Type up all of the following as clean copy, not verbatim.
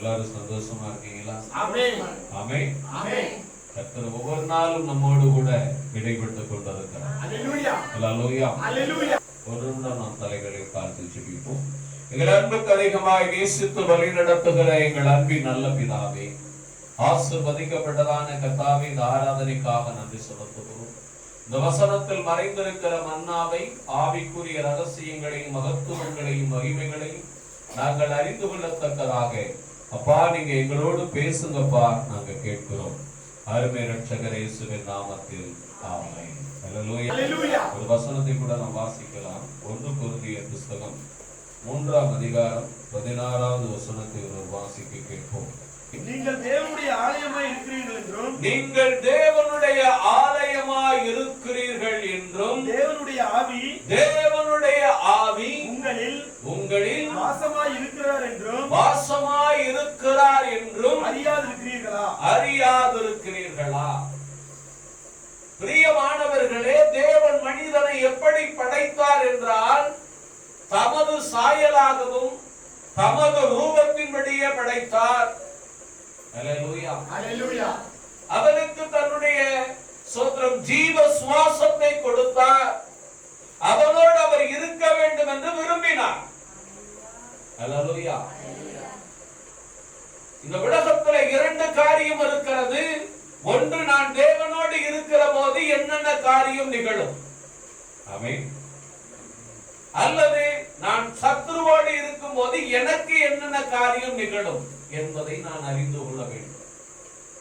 எல்லாரும் சந்தோஷமா இருக்கீங்களா? ஆமென். ஆமென். ஆமென். கர்த்தர் ஒவ்வொரு நாளும் நம்மோடு கூட இடைப்பட்டுக் கொண்டிருக்கிறார். அல்லேலூயா. அல்லேலூயா. அல்லேலூயா. ஒரு நிமிடம் நாம் தலைகளை தாழ்த்தி ஜெபிப்போம். எங்கள் அன்புக்கு அதிகமாய் நேசித்து வழி நடத்துகிற எங்கள் அன்பின் நல்ல பிதாவே, ஆசீர்வதிக்கப்பட்டதான கர்த்தாவே, இந்த ஆராதனைக்காக நன்றி செலுத்துகிறோம். இந்த வசனத்தில் மறைந்திருக்கிற மன்னாவை, ஆவிக்குரிய ரகசியங்களையும் மகத்துவங்களையும் மகிமைகளையும் நாங்கள் அறிந்து கொள்ளத்தக்கதாக அப்பா நீங்க எங்களோடு பேசுங்கப்பா, நாங்க கேட்கிறோம். அருமை ரட்சகர் இயேசுவின் நாமத்தில் ஆமென். அல்லேலூயா. ஒரு வசனத்தை கூட நாம் வாசிக்கலாம். 1 கொரிந்தியர் புத்தகம் 3ஆம் அதிகாரம் 16வது வசனத்தை ஒரு வாசிக்க கேட்போம். நீங்கள் தேவனுடைய ஆலயமாய் இருக்கிறீர்கள் என்றும், நீங்கள் தேவனுடைய ஆலயமாய் இருக்கிறீர்கள் என்றும், தேவனுடைய ஆவி உங்களில் வாசமாய் இருக்கிறார் என்றும் அறியாதிருக்கிறீர்களா? பிரியமானவர்களே, தேவன் மனிதனை எப்படி படைத்தார் என்றால், தமது சாயலாகவும் தமது ரூபத்தின்படியே படைத்தார். அல்லேலூயா. அல்லேலூயா. அவனுக்கு தன்னுடைய சோத்திரம் ஜீவ சுவாசத்தை கொடுத்தார். அவனோடு அவர் இருக்க வேண்டும் என்று விரும்பினார். அல்லேலூயா. இந்த உலகத்தில் 2 காரியம் இருக்கிறது. ஒன்று, நான் தேவனோடு இருக்கிற போது என்னென்ன காரியம் நிகழும். ஆமென். அல்லது நான் சத்துருவோடு இருக்கும் போது எனக்கு என்னென்ன காரியம் நிகழும் என்பதை நான் அறிந்து கொள்ள வேண்டும்.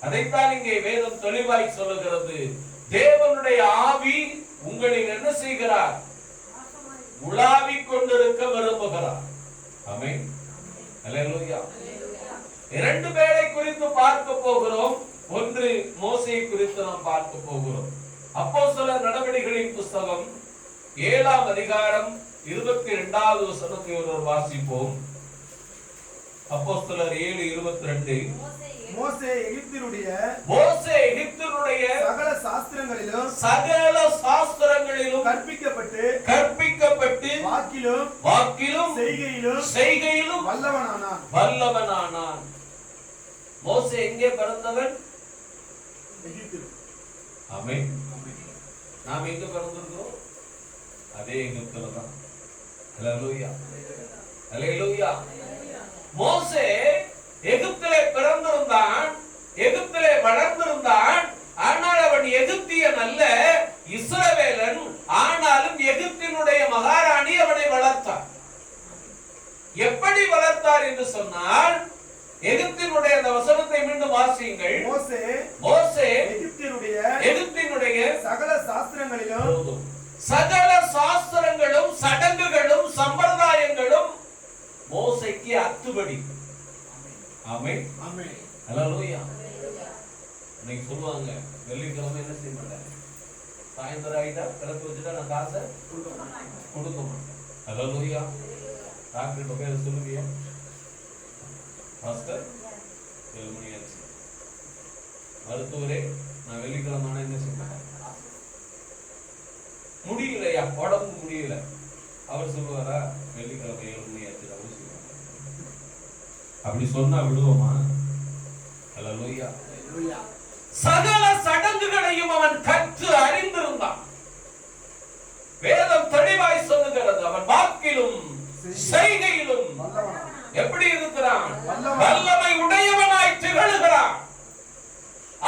அதைத்தான் இங்கே வேதம் தெளிவாய் சொல்லுகிறது. தேவனுடைய ஆவி உங்களில் என்ன செய்கிறார்? உலாவிக் கொண்டிருக்க விரும்புகிறார். ஆமென். அல்லேலூயா. 2 பேரை குறித்து பார்க்க போகிறோம். ஒன்று, மோசேயை குறித்து நாம் பார்க்க போகிறோம். அப்போஸ்தலர் நடவடிக்கைகளின் புத்தகம் 7ஆம் அதிகாரம் 22வது வசனத்தை ஒரு வாசிப்போம். அப்போஸ்தலர் 7:22. மோசே எகிப்தினுடைய சகல சாஸ்திரங்களிலும் கற்பிக்கப்பட்டு வாக்கிலும் செய்கையிலும் வல்லவனானான். மோசே எங்கே பிறந்தவன்? எகிப்தில். ஆமென். நாம் எங்க பிறந்திருக்கிறோம்? அதே எகிப்தில தான். அல்லேலூயா. அல்லேலூயா. மோசே எகிப்திலே பிறந்திருந்தான், எகிப்திலே வளர்ந்திருந்தான். ஆனால் அவன் எகிப்தியன் அல்ல, இஸ்ரவேலன். ஆனாலும் எகிப்தினுடைய மகாராணி அவனை வளர்த்தார். எப்படி வளர்த்தார் என்று சொன்னால், எகிப்தினுடைய அந்த வசனத்தை மீண்டும் வாசியுங்கள். மோசே எகிப்தினுடைய சகல சாஸ்திரங்களும் சடங்குகளும் சம்பிரதாயங்களும் மோசேக்கு அத்துபடி. ஆமென். ஆமென். அல்லேலூயா. இன்னைக்கு சொல்லுவாங்க, வெள்ளிக்கிழமை என்ன செய்ய மாட்டேன், சாயந்தரம் ஆயிட்டா கிளப்பி வச்சுட்டா நான் காசை கொடுக்க மாட்டேன். அல்லேலூயா. டாக்டர் பேர் சொல்லுவியா? பாஸ்டர் 7 மணி ஆச்சு. மருத்துவரே, நான் வெள்ளிக்கிழமை என்ன செய்ய மாட்டேன், முடியலையா, உடம்பு முடியல. அவர் சொல்லுவாரா, வெள்ளிக்கிழமை 7 மணி ஆச்சு அவசியம். அப்படி சொன்னா விடுவோமா? அல்லேலூயா. சகல சடங்குகளையும் அவன் கற்று அறிந்திருந்தான். வேதம் தெளிவாய் சொல்லுகிறது, அவன் வாக்கிலும் செய்கையிலும் எப்படி இருக்கிறான்? வல்லமை உடையவனாய் திகழுகிறான்.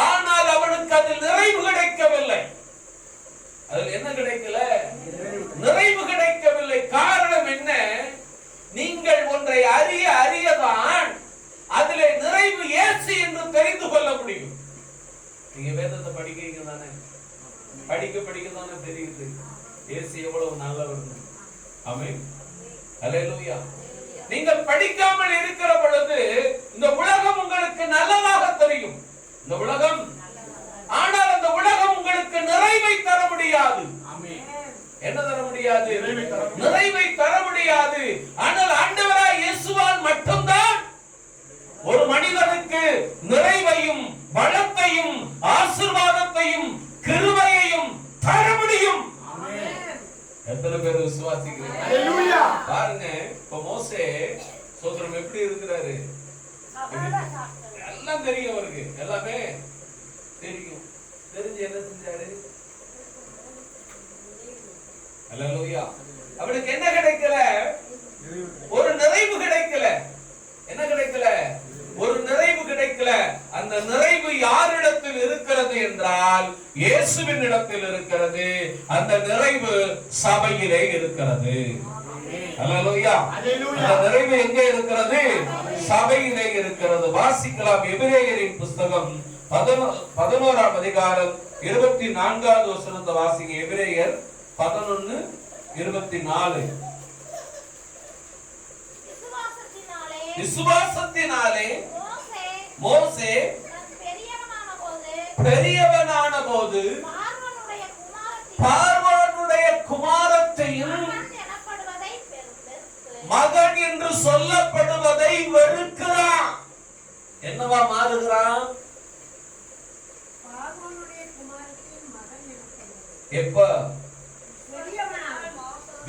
ஆனால் அவனுக்கு அதில் நிறைவு கிடைக்கவில்லை. அதில் என்ன கிடைக்கல? நிறைவு கிடைக்கவில்லை. காரணம் என்ன? நீங்கள் ஒன்றை அறியதான் அதிலே நிறைவு ஏசி என்று தெரிந்து கொள்ள முடியும். நீங்க வேதத்தை படிக்கிறீங்க தானே, படிக்க தானே தெரியுது ஏசி எவ்வளவு நல்லவர். ஆமென். அல்லேலூயா. நீங்கள் படிக்காமல் இருக்கிற பொழுது இந்த உலகம் உங்களுக்கு நல்லதாக தெரியும், இந்த உலகம். ஆனால் அந்த உலகம் உங்களுக்கு நிறைவை தர முடியாது. என்ன தர முடியாது? நிறைவை தர முடியாது. ஆனால் ஆண்டவராய் இயேசுவால் மட்டும்தான் ஒரு மனிதனுக்கு நிறைவையும் வளத்தையும் ஆசீர்வாதத்தையும் கிருபையையும் தர முடியும். எத்தனை பேர் விசுவாசிக்கிறீங்க? பாருங்க, இப்ப மோசே சோதரம் எப்படி இருக்கிறாரு? எல்லாம் தெரியும் அவருக்கு, எல்லாமே தெரியும். தெரிஞ்சு என்ன செஞ்சாரு? அல்லேலூயா. அவனுக்கு என்ன கிடைக்கல? ஒரு நிறைவு கிடைக்கல. என்ன கிடைக்கல? ஒரு நிறைவு கிடைக்கல. அந்த நிறைவு யாரிடத்தில் இருக்கிறது என்றால் இயேசுவின் இடத்தில் இருக்கிறது. அந்த நிறைவு சபையிலே இருக்கிறது. அல்லேலூயா. அந்த நிறைவு எங்கே இருக்கிறது? சபையிலே இருக்கிறது. வாசிக்கலாம். எபிரேயரின் புத்தகம் 11ஆம் அதிகாரம் 24வது வசனத்தை வாசிங்க. எபிரேயர் 11:24. விசுவாசத்தினாலே மோசே பெரியவனான போது பார்வோனுடைய குமாரத்தையும் மகன் என்று சொல்லப்படுவதை வெறுக்கிறான். என்னவா மாறுகிறான்? எப்ப?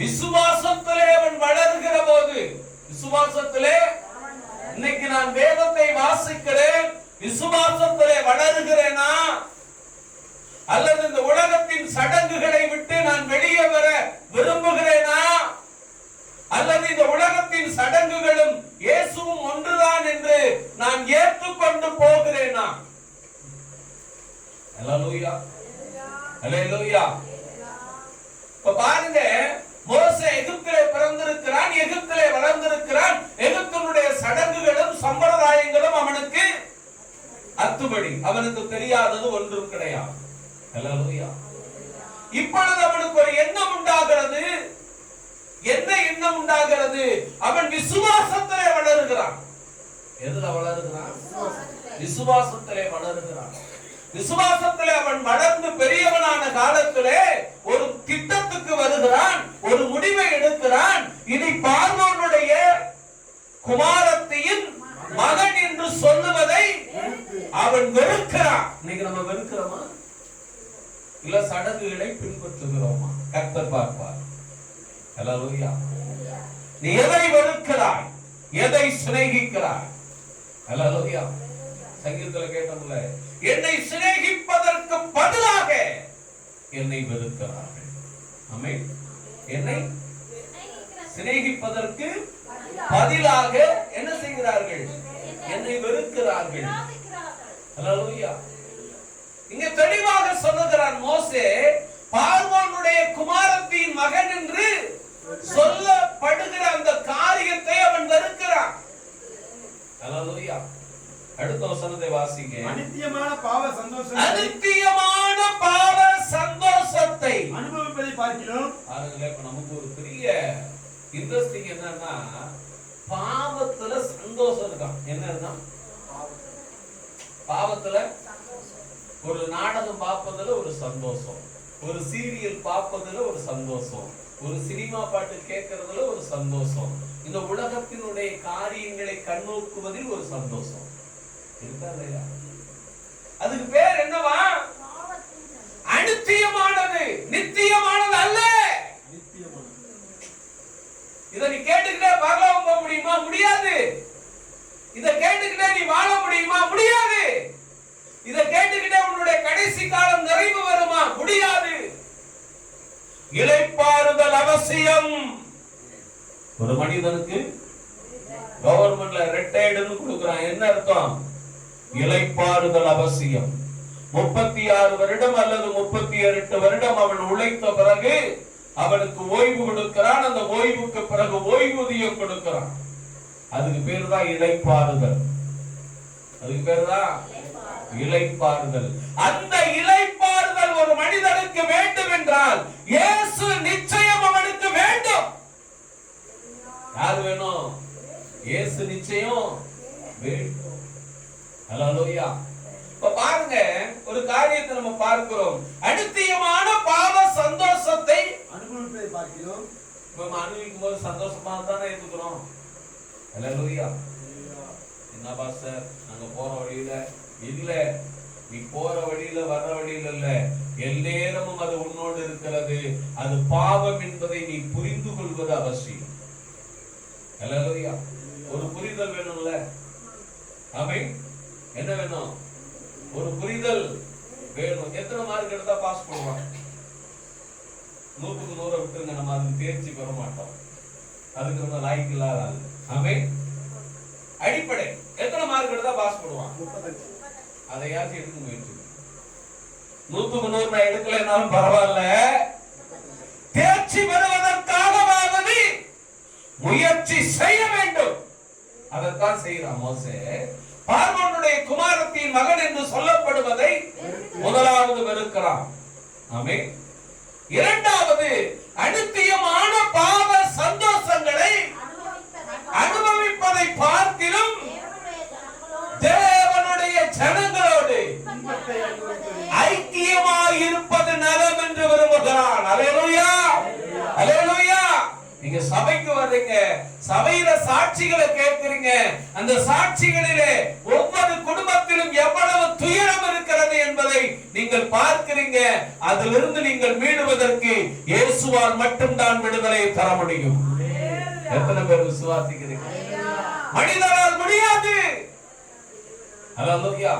விசுவாசத்திலே அவன் வளர்கிற போது. விசுவாசத்திலே இன்னைக்கு நான் வேதத்தை வாசிக்கிறேன், விசுவாசத்திலே வளருகிறேனா அல்லது இந்த உலகத்தின் சடங்குகளை விட்டு நான் வெளியே வர விரும்புகிறேனா அல்லது இந்த உலகத்தின் சடங்குகளும் இயேசுவும் ஒன்றுதான் என்று நான் ஏற்றுக்கொண்டு போகிறேனா? அல்லேலூயா. அல்லேலூயா. இப்ப பாருங்க, மோசே எகிப்திலே பிறந்திருக்கிறான், எகிப்திலே வளர்ந்திருக்கிறான். எகிப்தினுடைய சடங்குகளும் சம்பிரதாயங்களும் அவனுக்கு அத்துபடி. அவனுக்கு தெரியாதது ஒன்றும் கிடையாது. அல்லேலூயா. இப்பொழுது அவனுக்கு ஒரு எண்ணம் உண்டாகிறது. என்ன எண்ணம் உண்டாகிறது? அவன் விசுவாசத்திலே வளருகிறான். எதுல வளருகிறான்? விசுவாசத்திலே வளருகிறான். விசுவாசத்திலே அவன் வளர்ந்து பெரியவனான காலத்திலே ஒரு திட்டத்துக்கு வருகிறான், ஒரு முடிவை எடுக்கிறான். இனி பார்வோனுடைய குமாரத்தின் மகன் என்று சொல்லுவதை அவன் வெறுக்கிறான். இன்னைக்கு நம்ம வெறுக்கிறோமா இல்ல சடங்குகளை பின்பற்றுகிறோமா? கர்த்தர் பார்ப்பார். அல்லேலூயா. நீ எதை வெறுக்கிறாய்? எதை சிநேகிக்கிறாய்? அல்லேலூயா. சங்கீதத்துல கேட்டோம்ல, என்னை சிநேகிப்பதற்கு பதிலாக என்னை வெறுக்கிறார்கள். ஆமென். என்னை சிநேகிப்பதற்கு பதிலாக என்ன செய்கிறார்கள்? என்னை வெறுக்கிறார்கள். அல்லேலூயா. இங்க தெளிவாக சொல்லுகிறான் மோசே, பார்வோனுடைய குமாரத்தின் மகன் என்று சொல்லப்படுகிற அந்த காரியத்தை அவன் வெறுக்கிறான். அல்லேலூயா. அடுத்த வசனத்தை வாசிங்க. அநித்தியமான பாவ சந்தோஷத்தை அனுபவிப்பதை பார்க்கிறோம். பாருங்களேன், இப்ப நமக்கு ஒரு பெரிய இன்ட்ரெஸ்டிங் என்னன்னா, பாவத்துல சந்தோஷம் இருக்கான். என்ன இருக்கான்? பாவத்துல ஒரு நாடகம் பார்ப்பதுல ஒரு சந்தோஷம், ஒரு சீரியல் பார்ப்பதுல ஒரு சந்தோஷம், ஒரு சினிமா பாட்டு கேட்கறதுல ஒரு சந்தோஷம், இந்த உலகத்தினுடைய காரியங்களை கண்ணோக்குவதில் ஒரு சந்தோஷம் இருக்கா இல்லையா? அதுக்கு பேர் என்னவா? அநித்தியமானது, நித்தியமானது அல்ல. இத நீ கேட்டுக்கிட்டே பரலோகம் போக முடியுமா? முடியாது. இத கேட்டுக்கிட்டே நீ வாழ முடியுமா? முடியாது. இத கேட்டுக்கிட்டே உன்னுடைய கடைசி காலம் நிறைவு வருமா? முடியாது. இளைப்பாறுதல் அவசியம். ஒரு மனிதனுக்கு கவர்மெண்ட்ல ரிட்டையர்டுன்னு கொடுக்குறான். என்ன அர்த்தம்? இளைப்பாறுதல் அவசியம். 36 வருடம் அல்லது 38 வருடம் அவன் உழைத்த பிறகு அவனுக்கு ஓய்வு கொடுக்கிறான். அந்த ஓய்வுக்கு பிறகு ஓய்வூதியம் கொடுக்கிறான். அதுக்கு பேர் தான் இளைப்பாறுதல். அதுக்கு பேர் தான் இளைப்பாறுதல். அந்த இளைப்பாறுதல் ஒரு மனிதனுக்கு வேண்டும் என்றால் இயேசு நிச்சயம் அவனுக்கு வேண்டும். யார் வேணும்? இயேசு நிச்சயம் வேண்டும். அல்லேலூயா. இப்ப பாருங்க, ஒரு காரியத்தை நம்ம பார்க்கிறோம். அநித்தியமான பாவ சந்தோஷத்தை அனுபவிப்பதை பார்க்கிறோம். இப்ப அனுபவிக்கும் போது சந்தோஷமா தானே இருக்கிறோம். அல்லேலூயா. என்ன பாஸ்டர், நாங்க போற வழியில இல்ல, நீ போற வழியில வர்ற வழியில இல்ல, எந்நேரமும் அது உன்னோடு இருக்கிறது. அது பாவம் என்பதை நீ புரிந்து கொள்வது அவசியம். அல்லேலூயா. ஒரு புரிதல் வேணும்ல. ஆமென். என்ன வேணும்? ஒரு புரிதல் வேணும். எத்தனை மார்க் எடுத்தா பாஸ் பண்ணுவாங்க? 100க்கு 100 விட்டுருங்க, நம்ம அதுக்கு தேர்ச்சி பெற மாட்டோம். அதுக்கு நம்ம லாய்க்கு இல்லாத ஆள். ஆமென். அடிப்படை எத்தனை மார்க் எடுத்தா பாஸ் பண்ணுவான்? 35. அதையாச்சும் எடுக்க முயற்சி. 100க்கு 100 நான் எடுக்கலைன்னாலும் பரவாயில்ல, தேர்ச்சி பெறுவதற்காகவாவது முயற்சி செய்ய வேண்டும். அதைத்தான் செய்கிறான் மோசே. பார்வோனுடைய குமாரத்தின் மகன் என்று சொல்லப்படுவதை முதலாவது வெறுக்கிறான். ஆமென். இரண்டாவது, அனித்தியமான பாவ சந்தோஷங்களை அனுபவிப்பதை பார்த்திலும் தேவனுடைய ஜனங்களோடு ஐக்கியமாய் இருப்பது நலம் என்று விரும்புகிறான். அல்லேலூயா, அல்லேலூயா. நீங்க சபைக்கு வர்றீங்க, சபையில சாட்சிகளை கேட்கிறீங்க. அந்த சாட்சிகளிலே ஒவ்வொரு குடும்பத்திலும் எவ்வளவு துயரம் இருக்கிறது என்பதை நீங்கள் பார்க்கிறீங்க. அதிலிருந்து நீங்கள் மீளுவதற்கு இயேசுவால் மட்டும்தான் விடுதலை தர முடியும். எத்தனை பேர் விசுவாசிக்கிறீங்க? மனிதனால் முடியாது. அல்லேலூயா.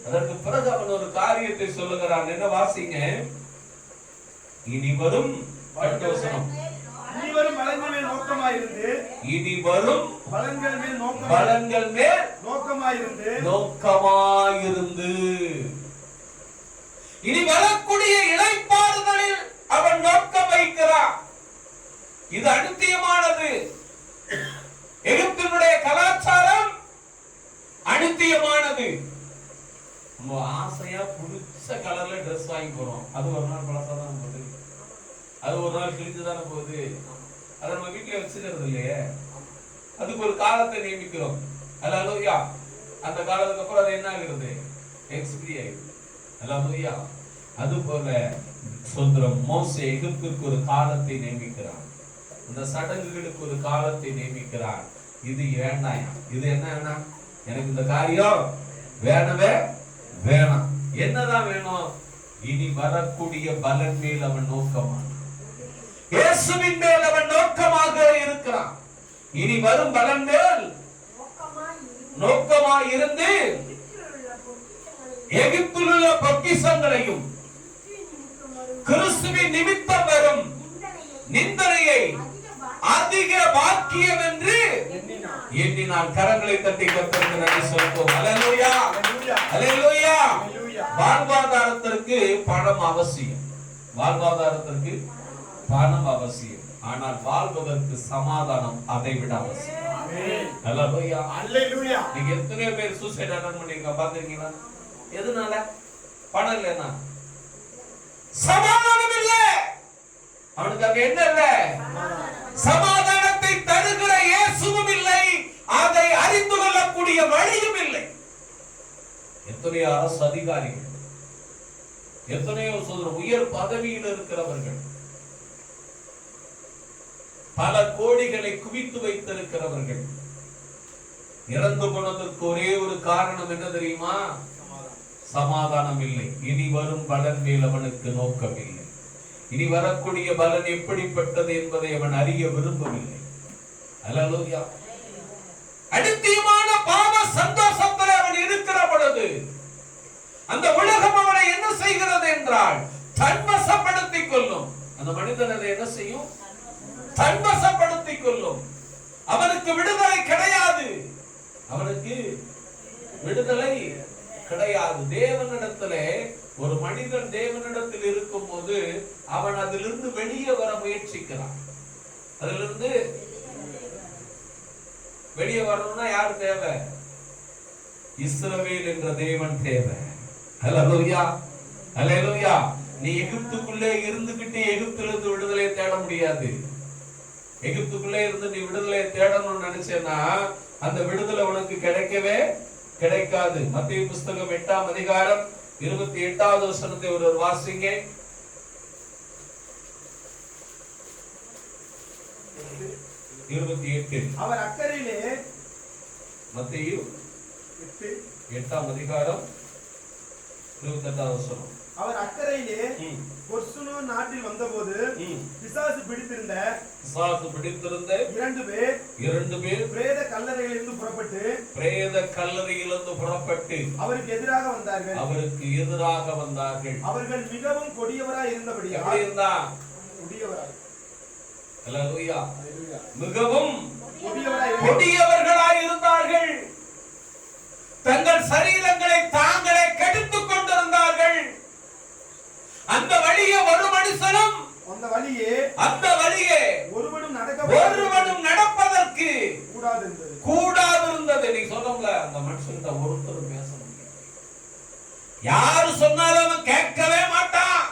அதற்கு பிறகு அவன் ஒரு காரியத்தை சொல்லுகிறான். என்ன வாசிங்க? இனி வரும் வசனம். இனி வரும் பலன்கள் மேல் நோக்கமாயிருந்து, இனி வரும் பலன்கள் மேல் நோக்கமாயிருந்து இனி வரக்கூடிய இளைப்பாறுதலில் அவன் நோக்கம் வைக்கிறான். இது அனித்தியமானது. எகிப்தினுடைய கலாச்சாரம் அனித்தியமானது. நம்ம ஆசையா புடிச்ச கலர்ல ட்ரெஸ் வாங்கி போறோம். அது ஒரு நாள் பழசாதான் போகுது, அது ஒரு நாள் கிழிஞ்சுதானே போகுது. அதை நம்ம வீட்டுல வச்சுக்கிறது இல்லையே. அதுக்கு ஒரு காலத்தை நியமிக்கிறோம். அல்லேலூயா. அந்த காலத்துக்கு அப்புறம் அது என்ன ஆகுறது? எக்ஸ்பிரி ஆயிடுது. அல்லேலூயா. அது போல சொல்றோம், மோசே எகிப்துக்கு ஒரு காலத்தை நியமிக்கிறான். இந்த சடங்குகளுக்கு ஒரு காலத்தை நியமிக்கிறான். இது வேண்டாம், இது என்ன வேணாம், எனக்கு இந்த காரியம் வேணவே வேணாம். என்னதான் வேணும்? இனி வரக்கூடிய பலன் மேல் அவன் நோக்கமான, இயேசுவின் மேல் அவன் நோக்கமாக இருக்கிறான். இனி வரும் பலன் மேல் நோக்கமாய் இருந்து எகிப்தில் உள்ள பொக்கிஷங்களையும் கிறிஸ்துவின் நிமித்தம் வரும் நிந்தனையை அதிக பாக்கியம் என்று எண்ணினான். கரங்களை தட்டி கர்த்தருக்கு நன்றி சொல்வோம். அல்லேலூயா, அல்லேலூயா. வாழ்வாதாரத்திற்கு பணம் அவசியம், வாழ்வாதாரத்திற்கு பணம் அவசியம். ஆனால் வாழ்வதற்கு சமாதானம் அதை விட அவசியம். அல்லேலூயா, அல்லேலூயா. நீங்க எத்தனை பேர் சூசைட் அட்டன் பண்ணீங்க பாத்தீங்களா? எதனால? பணம் இல்லைன்னா சமாதானம் இல்லை. அவனுக்கு அங்க என்ன இல்லை? சமாதானத்தை தருகிற இயேசுவும் இல்லை, அதை அறிந்து கொள்ளக்கூடிய வழியும் இல்லை. எத்தனையோ அரசு அதிகாரிகள், எத்தனையோ உயர் பதவியில் இருக்கிறவர்கள், பல கோடிகளை குவித்து வைத்திருக்கிறவர்கள் இறந்து போனதற்கு ஒரே ஒரு காரணம் என்ன தெரியுமா? சமாதானம் இல்லை. இனி வரும் பலன் மேல் அவனுக்கு நோக்கம் இல்லை. இனி வரக்கூடிய பலன் எப்படிப்பட்டது என்பதை அவன் அறிய விரும்பவில்லை. அல்லேலூயா. அனித்தியமான பாவ சந்தோஷத்தில் அவன் இருக்கிற பொழுது அந்த உலகம் அவனை என்ன செய்கிறது என்றால் தன்வசப்படுத்திக் கொள்ளும். அந்த மனிதன் அதை என்ன செய்யும்? தன்வசப்படுத்திக் கொள்ளும். அவனுக்கு விடுதலை கிடையாது, அவனுக்கு விடுதலை கிடையாது. தேவனிடத்திலே ஒரு மனிதன் தேவனிடத்தில் இருக்கும் போது அவன் அதிலிருந்து வெளியே வர முயற்சிக்கிறான். அதிலிருந்து வெளியே வரணும்னா யார் தேவை? இஸ்ரவேல் என்ற தேவன் தேவை. அல்லேலூயா, அல்லேலூயா. நீ எகிப்துக்குள்ளே இருந்துகிட்டு எகிப்திலிருந்து விடுதலை தேட முடியாது. எகிப்துக்குள்ளே இருந்து நீ விடுதலை தேடணும்னு நினைச்சேன்னா அந்த விடுதலை உனக்கு கிடைக்கவே கிடைக்காது. மத்தேயு புஸ்தகம் 8ஆம் அதிகாரம் 28வது வசனத்தை ஒருவர் வாசிங்க. 28. அவர் அக்கறையிலே, மத்தேயு 8ஆம் அதிகாரம் 28வது வசனம். அவர் அக்கறையிலே ம். பொர்சுனு நாட்டில் வந்தபோது ம். பிசாசு பிடித்திருந்த பிசாசு பிடித்திருந்த 2 பேர் பிரேத கல்லறையிலிருந்து புறப்பட்டு கல்லறையிலிருந்து புறப்பட்டு அவருக்கு எதிராக வந்தார்கள். அவர்கள் மிகவும் கொடியவராய் இருந்தபடியால் எப்படி இருந்தா? அல்லேலூயா. மிகவும் கொடியவர்களாய் இருந்தார்கள். தங்கள் சரீரங்களை தாங்களே கெடுத்துக் கொண்டிருந்தார்கள். அந்த வழியே ஒரு மனுஷனும் அந்த வழியே ஒருவனும் நடப்பதற்கு கூடாது இருந்தது. நீ சொன்னல அந்த மனுஷன்கிட்ட ஒருத்தரும் பேச முடியாது. யாரு சொன்னாலும் அவன் கேட்கவே மாட்டான்.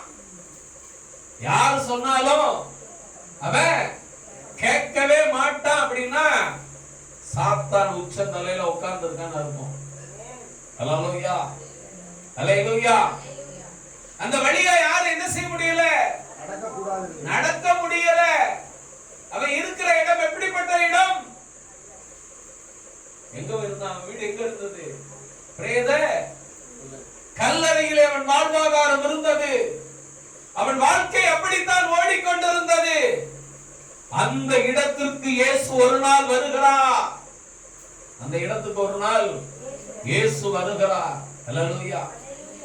யாரு சொன்னாலும் அவன் கேட்கவே மாட்டான். அப்படின்னா சாத்தான் உச்ச தலையில உட்கார்ந்து இருக்கான்னு அர்த்தம். அல்லேலூயா, அல்லேலூயா. அந்த வழியா யாரும் என்ன செய்ய முடியல? நடக்க முடியல. அவன் இருக்கிற இடம் எப்படிப்பட்ட இடம்? எங்க இருந்தான்? வீடு எங்க இருந்தது? பிரேத கல்லறையிலே அவன் வாழ்வாதாரம் இருந்தது. அவன் வாழ்க்கை அப்படித்தான் ஓடிக்கொண்டிருந்தது. அந்த இடத்திற்கு இயேசு ஒரு நாள் வருகிறார். அந்த இடத்துக்கு ஒரு நாள் இயேசு வருகிறார். அல்லேலூயா.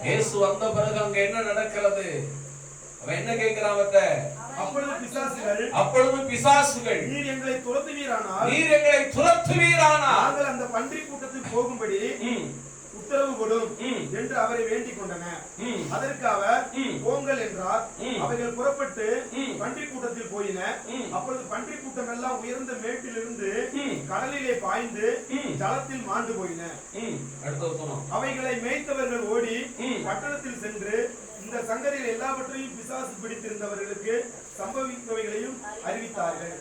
இயேசு வந்த பிறகு அங்க என்ன நடக்கிறது? அவன் என்ன கேட்கிறான்? அப்பொழுது பிசாசுகள் நீர் எங்களை துரத்துவீரானால் நாங்கள் அந்த பன்றி கூட்டத்துக்கு போகும்படி உத்தரவு கொடும் என்று அவரை வேண்டிக் கொண்டன. அதற்கு அவர் போங்கள் என்றார். அவைகள் புறப்பட்டு பன்றி கூட்டத்தில் போயின. அப்பொழுது பன்றி கூட்டம் எல்லாம் உயர்ந்த மேட்டிலிருந்து கடலிலே பாய்ந்து ஜலத்தில் மாண்டு போயின. அவைகளை மேய்த்தவர்கள் ஓடி பட்டணத்தில் சென்று இந்த சங்கதியில் எல்லாவற்றையும் பிசாசு பிடித்திருந்தவர்களுக்கு சம்பவித்தவைகளையும் அறிவித்தார்கள்.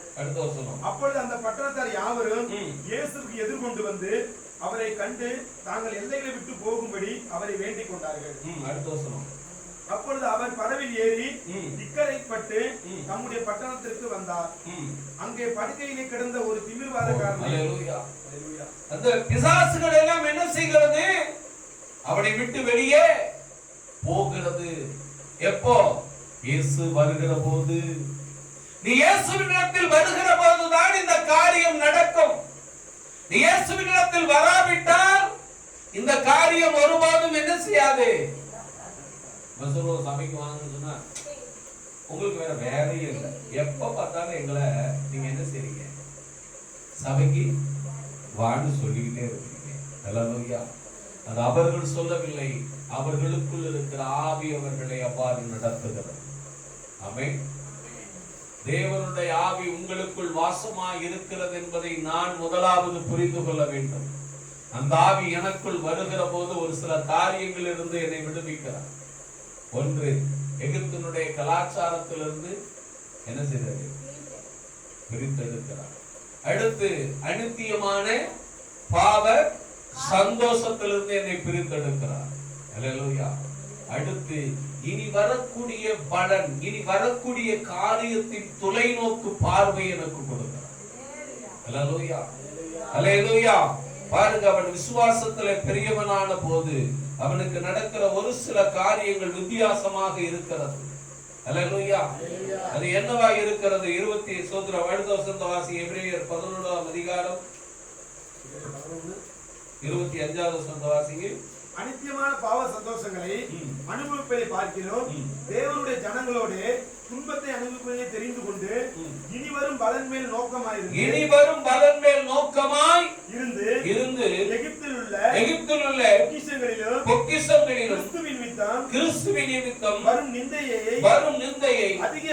அப்பொழுது அந்த பட்டணத்தார் யாவரும் இயேசுவுக்கு எதிர்கொண்டு வந்து அவரை கண்டு தாங்கள் எல்லைகளை விட்டு போகும்படி அவரை வேண்டிக் கொண்டார்கள். அப்பொழுது அவர் படவில் ஏறி இக்கரைப்பட்டு நம்முடைய பட்டணத்திற்கு வந்தார். அங்கே படுக்கையிலே கிடந்த ஒரு திமிர்வாதக்காரன். அந்த பிசாசுகள் எல்லாம் என்ன செய்கிறது? அவனை விட்டு வெளியே போகிறது. எப்போ? இயேசு வருகிற போது. நீ இயேசுவினிடத்தில் வருகிற போதுதான் இந்த காரியம் நடக்கும். நீ இயேசுவினிடத்தில் வராவிட்டால் இந்த காரியம் ஒருபோதும் என்ன செய்யாது. சபைக்கு வாங்கன்னு சொன்னா உங்களுக்கு வேற வேலையே இல்லை. எப்ப பார்த்தாலும் எங்களை நீங்க என்ன செய்றீங்க? சபைக்கு வான்னு சொல்லிக்கிட்டே இருக்கீங்க. அல்லேலூயா. அது அவர்கள் சொல்லவில்லை, அவர்களுக்குள் இருக்கிற ஆவி அவர்களை அவ்வாறு நடத்துகிறது. ஆமென். தேவனுடைய ஆவி உங்களுக்குள் வாசமாய் இருக்கிறது என்பதை நான் முதலாவது புரிந்து கொள்ள வேண்டும். அந்த ஆவி எனக்குள் வருகிற போது ஒரு சில காரியங்கள் இருந்து என்னை விடுவிக்கிறார். ஒன்று, எகிப்தினுடைய கலாச்சாரத்திலிருந்து என்ன செய்தது? பிரித்தெடுக்கிறார். அடுத்து, அநித்தியமான பாவ சந்தோஷத்திலிருந்து என்னை பிரித்தெடுக்கிறார். அல்லேலூயா. அடுத்து, இனி வரக்கூடிய பலன், இனி வரக்கூடிய காரியத்தின் தொலைநோக்கு பார்வை எனக்கு கொடுக்கிறார். அல்லேலூயா, அல்லேலூயா. பாருங்க, அவன் விசுவாசத்திலே பெரியவனான போது அவனுக்கு நடக்கிற ஒரு சில காரியங்கள் வித்தியாசமாக இருக்கிறது. அல்லேலூயா. அது என்னவா இருக்கிறது? 11 அதிகாரம் 25வது வசனத்தை வாசிங்க. அநித்தியமான பாவ சந்தோஷங்களை அனுபவிப்பதை பார்க்கிறோம். தேவனுடைய ஜனங்களோடு துன்பத்தை அனுபவிப்பதை தெரிந்து கொண்டு இனிவரும் பலன் மேல் நோக்கமாய் இருந்து எகிப்தில் உள்ள பொக்கிஷங்களிலும் கிறிஸ்துவின் நிமித்தம் வரும் நிந்தையை அதிக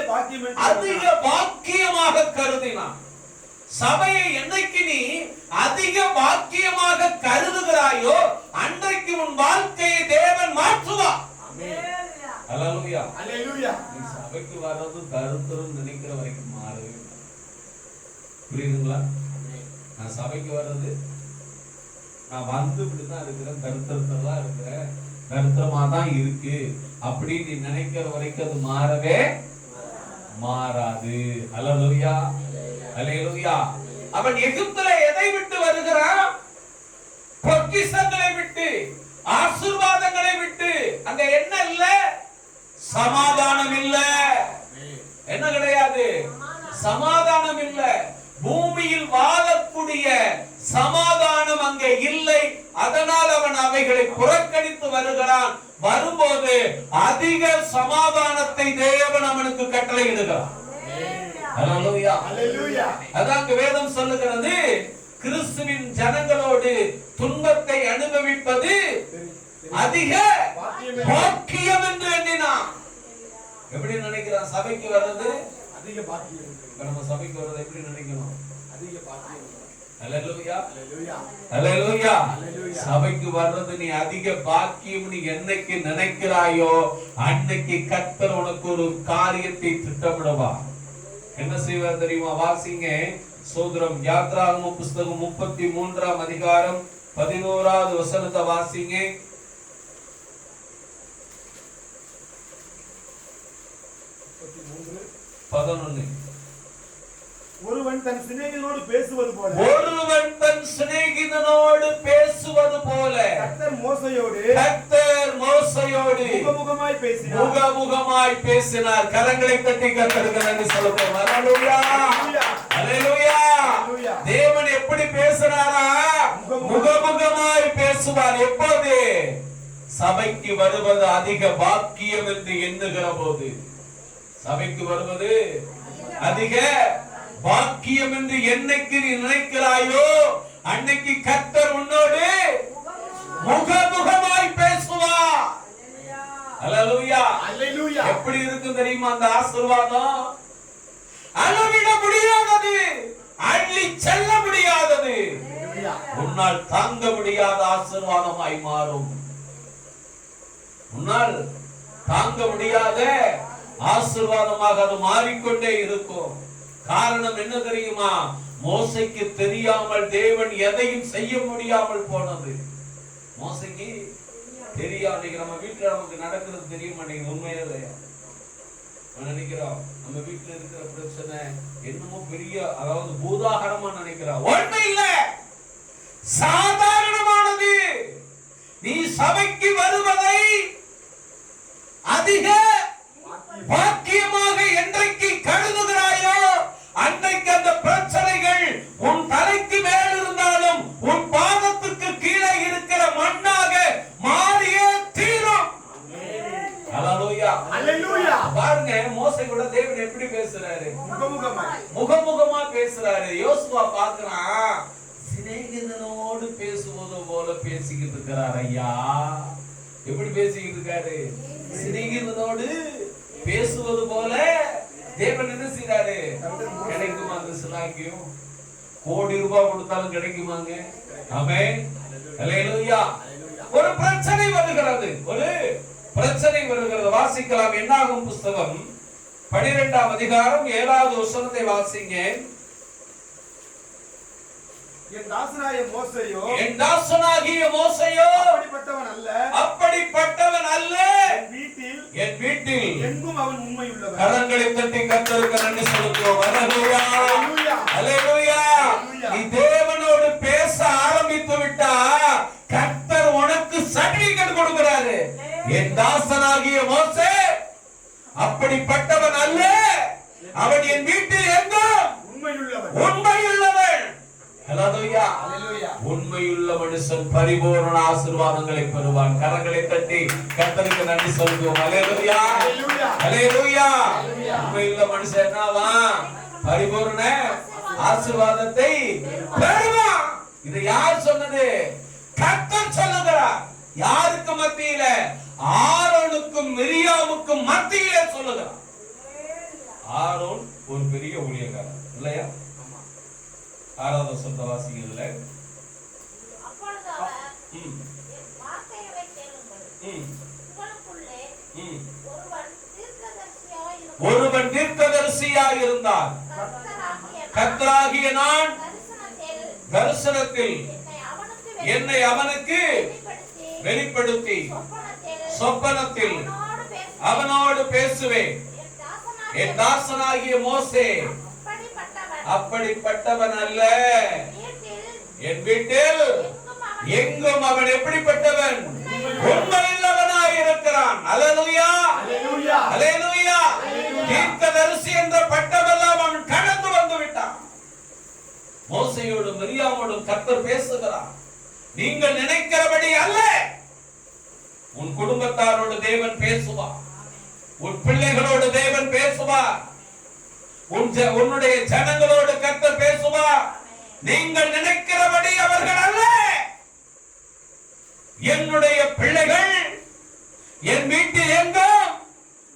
பாக்கியமாக கருதினான். சபையை என்னைக்கு நீ அதிக பாக்கியமாக கருதுகிறாயோ அன்றைக்கு உன் வாழ்க்கையை தேவன் மாற்றுவார். அல்லேலூயா, அல்லேலூயா. நீ சபைக்கு வர்றது தருத்தரும் நினைக்கிற வரைக்கும் மாறவே புரியுதுங்களா? நான் சபைக்கு வர்றது, நான் வந்து இப்படிதான் இருக்கிறேன், தருத்தரத்தான் இருக்கிறேன், தருத்தரமா தான் இருக்கு அப்படின்னு நீ நினைக்கிற வரைக்கும் அது மாறவே மாறாது. அல்லேலூயா, அல்லேலூயா. அவன் எகிப்திலே எதை விட்டு வருகிறான்? பொக்கிஷங்களை விட்டு, ஆசீர்வாதங்களை விட்டு. அங்க என்ன இல்ல? சமாதானம் இல்ல. என்ன கிடையாது? சமாதானம் இல்ல. பூமியில் வாழக்கூடிய சமாதானம் அங்கே இல்லை. அதனால் அவன் அவைகளை புறக்கணித்து வருகிறான். வரும்போது அதிக சமாதானத்தை தேவன் அவனுக்கு கட்டளையிடுகிறார். ஹல்லேலூயா, ஹல்லேலூயா. அதான் வேதம் சொல்லுகிறது, கிறிஸ்துவின் ஜனங்களோடு துன்பத்தை அனுபவிப்பது அதிக பாக்கியம் என்று எண்ணினான். எப்படி நினைக்கிறான்? சபைக்கு வர்றது அதிக பாக்கியம். நம்ம சபைக்கு வர்றது எப்படி நினைக்கணும்? அதிக பாக்கியம். ஹல்லேலூயா, ஹல்லேலூயா, ஹல்லேலூயா. சபைக்கு வர்றது நீ அதிக பாக்கியம் நீ என்னைக்கு நினைக்கிறாயோ அன்னைக்கு கர்த்தர் உனக்கு ஒரு காரியத்தை திட்டமிடுவா. என்ன செய்வார் தெரியுமா? வாசிங்க சோதரம் யாத்ராகமம் புஸ்தகம் 33ஆம் அதிகாரம் 11வது வசனத்தை வாசிங்க. 11. ஒருவன் தன் சிநேகிதனோடு பேசுவது போல கர்த்தர் மோசேயோடு முகமுகமாய் பேசினார். கரங்களை தட்டி கர்த்தருக்கு நன்றி சொல்லுவோம். ஹல்லேலூயா, ஹல்லேலூயா. தேவன் எப்படி பேசுறாரா? முகமுகமாய் பேசுவார். எப்போது? சபைக்கு வருவது அதிக பாக்கியம் என்று எண்ணுகிற போது. சபைக்கு வருவது அதிக பாக்கியம் என்று என்னைக்கு நீ நினைக்கிறாயோ அன்னைக்கு கர்த்தர் உன்னோடு முகமுகமாய் பேசுவார். ஹல்லேலூயா, ஹல்லேலூயா. எப்படி இருக்கும் தெரியுமா அந்த ஆசீர்வாதம்? அளவிட முடியாதது, அள்ளி செல்ல முடியாதது, உன்னால் தாங்க முடியாத ஆசீர்வாதமாய் மாறும். உன்னால் தாங்க முடியாத ஆசீர்வாதமாக அது மாறிக்கொண்டே இருக்கும். காரணம் என்ன தெரியுமா? மோசேக்கு தெரியாமல் தேவன் எதையும் செய்ய முடியாமல் போனது. மோசேக்கு தெரியாது. நம்ம வீட்டுல நமக்கு நடக்கிறது தெரிய மாட்டேங்குது. உண்மையா இல்லையா? நினைக்கிறோம் நம்ம வீட்டுல இருக்கிற பிரச்சனை என்னமோ பெரிய, அதாவது பூதாகரமா நினைக்கிறோம். ஒண்ணு இல்ல, சாதாரணமானது. நீ சபைக்கு வருவதை அதிக பாக்கியமாக என்றைக்கு கருதுகிறாயோ அன்றைக்கு அந்த பிரச்சனைகள் உன் தலைக்கு மேல் இருந்தாலும் உன் பாதத்துக்கு கீழே இருக்கிற மண்ணாக மாறியே தீரும். ஹல்லேலூயா, ஹல்லேலூயா. பாருங்க மோசே கூட தேவன் எப்படி பேசுறாரு? முகமுகமா பேசுறாரு. யோசுவா பார்க்கறான், சிநேகிதனோடு பேசுவது போல பேசிக்கிட்டு இருக்கிறார். ஐயா எப்படி பேசிக்கிட்டு இருக்காரு? சிநேகிதனோடு பேசுவது போல தேவன் என்ன செய்றாரு? கிடைக்குமா அந்த சிலாக்கியம்? கோடி ரூபாய் கொடுத்தாலும் கிடைக்குமாங்க? ஆமென், ஹல்லேலூயா. ஒரு பிரச்சனை வருகிறது, ஒரு பிரச்சனை வருகிறது. வாசிக்கலாம். என்னாகும் புஸ்தகம் 12ஆம் அதிகாரம் 7வது வசனத்தை வாசிங்க. என் தாசனாகிய மோசேயோ அப்படிப்பட்டவன் அல்ல. என் வீட்டில் எங்கும் அவன் உண்மையுள்ளவன். கரங்களை தட்டி கர்த்தருக்கு நன்றி செலுத்துவோம். ஹல்லேலூயா, ஹல்லேலூயா. நீ தேவனோடு பேச ஆரம்பித்து விட்டா கர்த்தர் உனக்கு சர்டிபிகேட் கொடுக்கிறாரு. என் தாசனாகிய மோசே அப்படிப்பட்டவன் அல்ல, அவன் என் வீட்டில் எங்கும் உண்மையுள்ளவன். ஹல்லேலூயா, ஹல்லேலூயா. உண்மையுள்ள மனுஷன் பரிபூரண ஆசீர்வாதங்களை பெறுவான். கரங்களை தட்டி கர்த்தருக்கு நன்றி சொல்லுவோம். ஹல்லேலூயா, ஹல்லேலூயா. உண்மையுள்ள மனுஷன் என்னவா? பரிபூரண ஆசீர்வாதத்தை பெறுவான். இது யார் சொன்னது? கர்த்தர் சொல்லுகிறார். யாருக்கு மத்தியில? ஆரோனுக்கும் மிரியாமுக்கும் மத்தியிலே சொல்லுகிறார். ஆரோன் ஒரு பெரிய ஊழியக்காரர் இல்லையா? 6வது வசனத்தை வாசிக்கிறதுல ஒருவன் தீர்க்கதரிசியாய் இருந்தார். கர்த்தராகிய நான் தரிசனத்தில் என்னை அவனுக்கு வெளிப்படுத்தி சொப்பனத்தில் அவனோடு பேசுவேன். என் தாசனாகிய மோசே அப்படிப்பட்டவன் அல்ல. என் வீட்டில் எங்கும் அவன் எப்படிப்பட்டவன்? உண்மையுள்ளவனாய் இருக்கிறான். இருக்கிறான். அல்லேலூயா, அல்லேலூயா, அல்லேலூயா. தீர்க்கதரிசி என்ற பட்டமெல்லாம் அவன் கடந்து வந்து விட்டான். மோசேயோடும் மிரியாமோடும் கர்த்தர் பேசுகிறார். நீங்கள் நினைக்கிறபடி அல்ல, உன் குடும்பத்தாரோடு தேவன் பேசுவார், உன் பிள்ளைகளோடு தேவன் பேசுவார், உன்னுடைய ஜனங்களோடு கர்த்தர் பேசுவார். நீங்கள் நினைக்கிறபடி அவர்கள் அல்ல, என்னுடைய பிள்ளைகள் என் வீட்டில் எங்கும்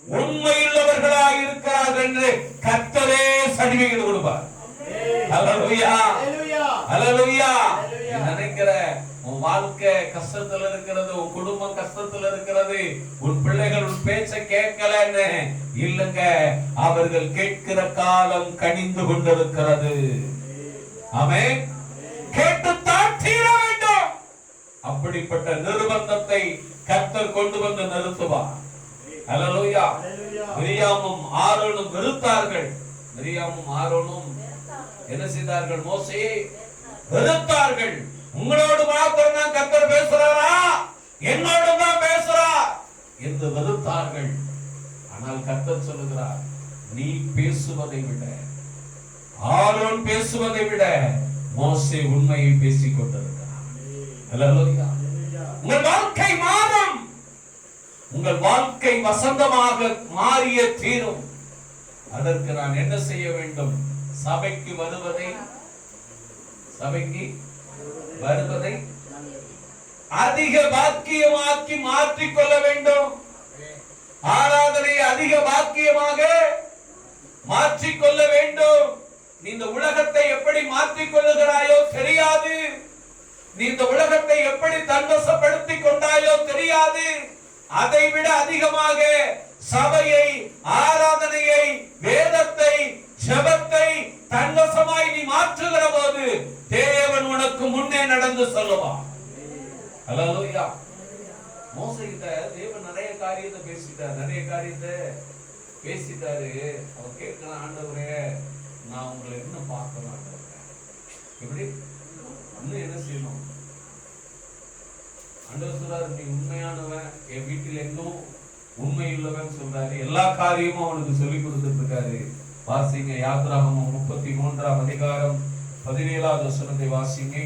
உண்மையுள்ளவர்களாக இருக்கிறார்கள் என்று கர்த்தரே சர்டிபிகேட் கொடுப்பார். அல்லேலூயா, அல்லேலூயா. நினைக்கிற உன் வாழ்க்கை கஷ்டத்துல இருக்கிறது, உன் குடும்பம் கஷ்டத்துல இருக்கிறது, உன் பிள்ளைகள் உன் பேச்ச கேட்கலன்னு இல்லங்க, அவர்கள் கேட்கிற காலம் கனிந்து கொண்டிருக்கிறது. ஆமென். கேட்டுத்தான் தீர வேண்டும். அப்படிப்பட்ட நிர்பந்தத்தை கர்த்தர் கொண்டு வந்து நிறுத்துவார். அல்லேலூயா. மிரியாமும் ஆரோனும் வெறுத்தார்கள். மிரியாமும் ஆரோனும் என்ன செய்தார்கள்? மோசேயை வெறுத்தார்கள். உங்களோடு மாத்திரம் தான் கர்த்தர் பேசுறாரா, என்னோடு தான் பேசுறார் என்று வெறுத்தார்கள். ஆனால் கர்த்தர் சொல்லுகிறார், நீ பேசுவதை விட, ஆரோன் பேசுவதை விட மோசே உண்மையை பேசிக் கொண்டிருக்கிறார். அல்லேலூயா. உங்கள் வாழ்க்கை மாறும், உங்கள் வாழ்க்கை வசந்தமாக மாறிய தீரும். அதற்கு நான் என்ன செய்ய வேண்டும்? சபைக்கு வருவதை அதிக பாக்கியமாக்கி மாற்றிக் கொள்ள வேண்டும். ஆராதனை அதிக பாக்கியமாக மாற்றிக் கொள்ள வேண்டும். நீ இந்த உலகத்தை எப்படி மாற்றிக் கொள்ளுகிறாயோ தெரியாது, நீ இந்த உலகத்தை எப்படி தன்வசப்படுத்திக் கொண்டாயோ தெரியாது. அதை விட அதிகமாக சபையை, ஆராதனையை, வேதத்தை, ஜெபத்தை தன்வசமாய் நீ மாற்றுகிற போது தேவன் உனக்கு முன்னே நடந்து சொல்லுவார். அல்லேலூயா. மோசேகிட்ட தேவன் நிறைய காரியத்தை பேசிட்டாரு. அவர் கேட்கிற, ஆண்டவரே நான் உங்களை இன்னும் பார்க்க மாட்டேன், எப்படி இன்னும் என்ன செய்யணும்? ஆண்டவர் சொல்றாரு, நீ உண்மையானவன், என் வீட்டில் எங்கும் உண்மை உள்ளவன் சொல்றாரு. எல்லா காரியமும் அவனுக்கு சொல்லி கொடுத்துட்டு இருக்காரு. வாசிங்க யாத்ராகமம் 33ஆம் அதிகாரம் 17வது வசனத்தை வாசிங்க.